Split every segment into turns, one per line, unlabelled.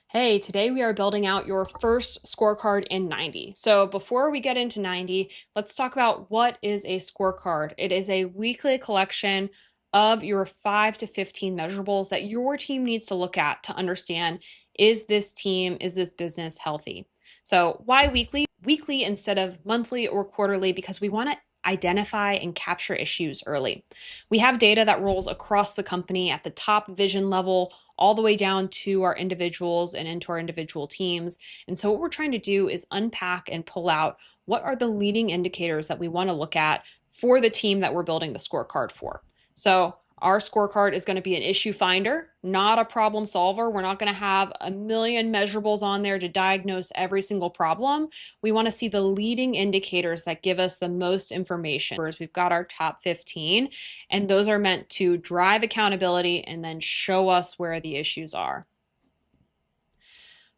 Hey, today we are building out your first scorecard in 90. So before we get into 90, let's talk about what is a scorecard. It is a weekly collection of your 5 to 15 measurables that your team needs to look at to understand, is this team, is this business healthy? So why weekly? Weekly instead of monthly or quarterly, because we want to identify and capture issues early. We have data that rolls across the company at the top vision level, all the way down to our individuals and into our individual teams. And so what we're trying to do is unpack and pull out what are the leading indicators that we want to look at for the team that we're building the scorecard for. So our scorecard is going to be an issue finder, not a problem solver. We're not going to have a million measurables on there to diagnose every single problem. We want to see the leading indicators that give us the most information. We've got our top 15, and those are meant to drive accountability and then show us where the issues are.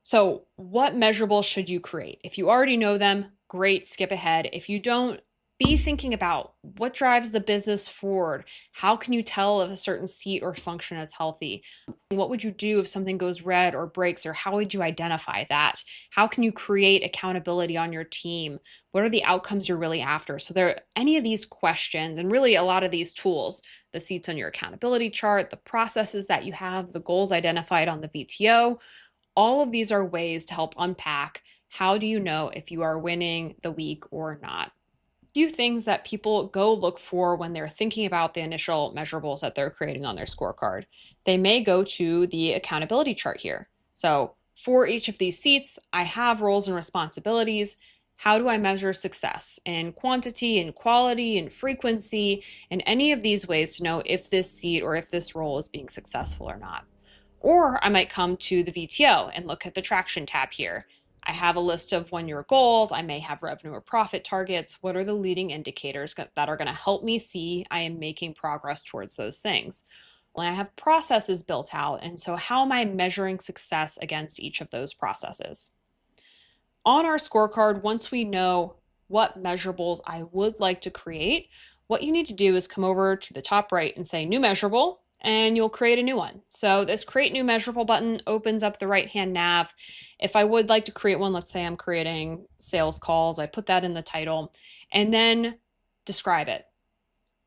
So what measurables should you create? If you already know them, great, skip ahead. If you don't, be thinking about what drives the business forward. How can you tell if a certain seat or function is healthy? What would you do if something goes red or breaks, or how would you identify that? How can you create accountability on your team? What are the outcomes you're really after? So there are any of these questions, and really a lot of these tools, the seats on your accountability chart, the processes that you have, the goals identified on the VTO, all of these are ways to help unpack how do you know if you are winning the week or not. Few things that people go look for when they're thinking about the initial measurables that they're creating on their scorecard. They may go to the accountability chart here. So for each of these seats, I have roles and responsibilities. How do I measure success in quantity and quality and frequency and any of these ways to know if this seat or if this role is being successful or not? Or I might come to the VTO and look at the traction tab here. I have a list of 1-year goals. I may have revenue or profit targets. What are the leading indicators that are going to help me see I am making progress towards those things? Well, I have processes built out. And so how am I measuring success against each of those processes? On our scorecard, once we know what measurables I would like to create, what you need to do is come over to the top right and say new measurable, and you'll create a new one. So this create new measurable button opens up the right-hand nav. If I would like to create one, let's say I'm creating sales calls, I put that in the title, and then describe it.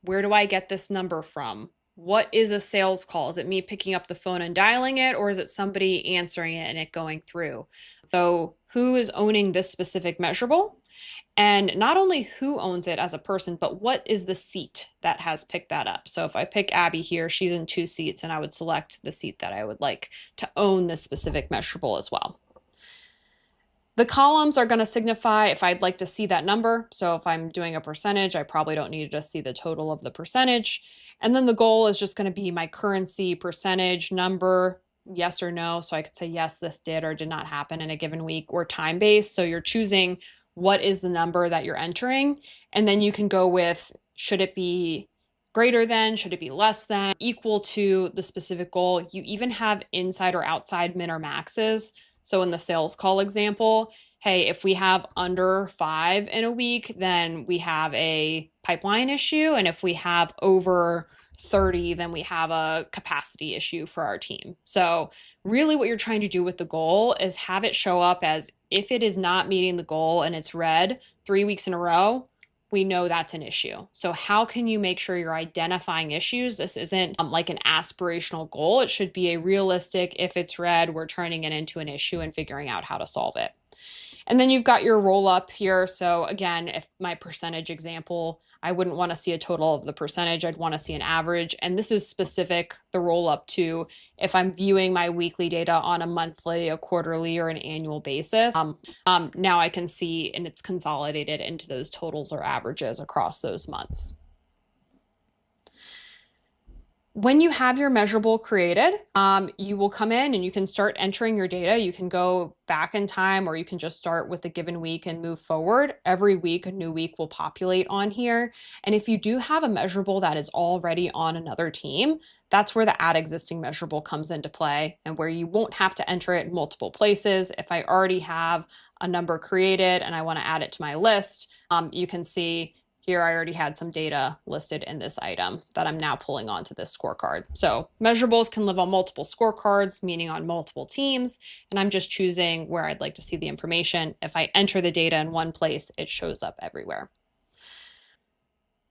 Where do I get this number from? What is a sales call? Is it me picking up the phone and dialing it, or is it somebody answering it and it going through? So who is owning this specific measurable? And not only who owns it as a person, but what is the seat that has picked that up? So if I pick Abby here, she's in 2 seats, and I would select the seat that I would like to own this specific measurable as well. The columns are going to signify if I'd like to see that number. So if I'm doing a percentage, I probably don't need to just see the total of the percentage. And then the goal is just going to be my currency percentage number, yes or no. So I could say, yes, this did or did not happen in a given week, or time-based. So you're choosing what is the number that you're entering. And then you can go with, should it be greater than, should it be less than, equal to the specific goal. You even have inside or outside min or maxes. So in the sales call example, hey, if we have under 5 in a week, then we have a pipeline issue. And if we have over 30, then we have a capacity issue for our team. So really what you're trying to do with the goal is have it show up as, if it is not meeting the goal and it's red 3 weeks in a row, we know that's an issue. So how can you make sure you're identifying issues? This isn't like an aspirational goal. It should be a realistic, if it's red, we're turning it into an issue and figuring out how to solve it. And then you've got your roll up here. So again, if my percentage example, I wouldn't want to see a total of the percentage. I'd want to see an average. And this is specific, the roll up, to if I'm viewing my weekly data on a monthly, a quarterly, or an annual basis. Now I can see, and it's consolidated into those totals or averages across those months. When you have your measurable created, you will come in and you can start entering your data. You can go back in time, or you can just start with a given week and move forward. Every week, a new week will populate on here. And if you do have a measurable that is already on another team, that's where the add existing measurable comes into play, and where you won't have to enter it in multiple places. If I already have a number created and I want to add it to my list, you can see Here I already had some data listed in this item that I'm now pulling onto this scorecard. So measurables can live on multiple scorecards, meaning on multiple teams, and I'm just choosing where I'd like to see the information. If I enter the data in one place, it shows up everywhere.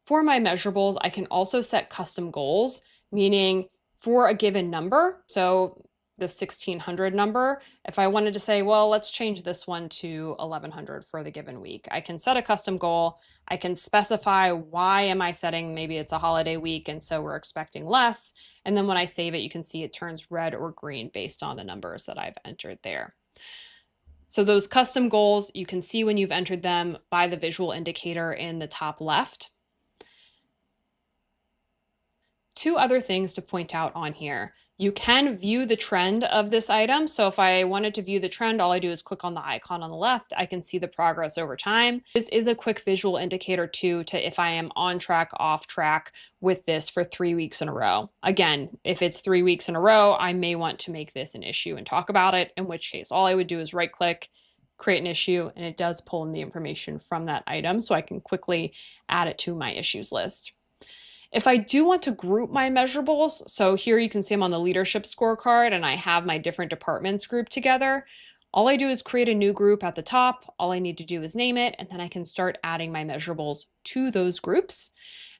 For my measurables, I can also set custom goals, meaning for a given number. So the 1600 number, if I wanted to say, well, let's change this one to 1100 for the given week, I can set a custom goal. I can specify why am I setting, maybe it's a holiday week and so we're expecting less. And then when I save it, you can see it turns red or green based on the numbers that I've entered there. So those custom goals, you can see when you've entered them by the visual indicator in the top left. Two other things to point out on here. You can view the trend of this item. So if I wanted to view the trend, all I do is click on the icon on the left. I can see the progress over time. This is a quick visual indicator too, to if I am on track, off track with this for 3 weeks in a row. Again, if it's 3 weeks in a row, I may want to make this an issue and talk about it, in which case all I would do is right click, create an issue, and it does pull in the information from that item so I can quickly add it to my issues list. If I do want to group my measurables, so here you can see I'm on the leadership scorecard and I have my different departments grouped together. All I do is create a new group at the top. All I need to do is name it, and then I can start adding my measurables to those groups.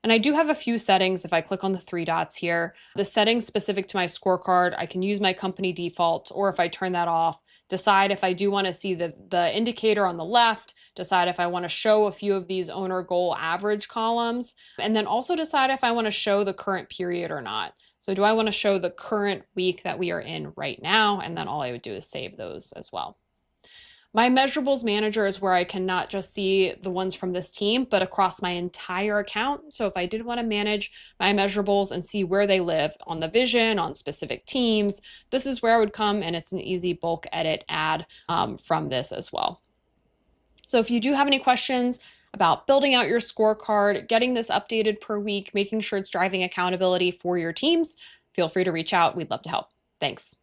And I do have a few settings. If I click on the 3 dots here, the settings specific to my scorecard, I can use my company default, or if I turn that off, decide if I do want to see the indicator on the left, decide if I want to show a few of these owner goal average columns, and then also decide if I want to show the current period or not. So do I want to show the current week that we are in right now? And then all I would do is save those as well. My measurables manager is where I can not just see the ones from this team, but across my entire account. So if I did want to manage my measurables and see where they live on the vision, on specific teams, this is where I would come, and it's an easy bulk edit add from this as well. So if you do have any questions about building out your scorecard, getting this updated per week, making sure it's driving accountability for your teams, feel free to reach out. We'd love to help. Thanks.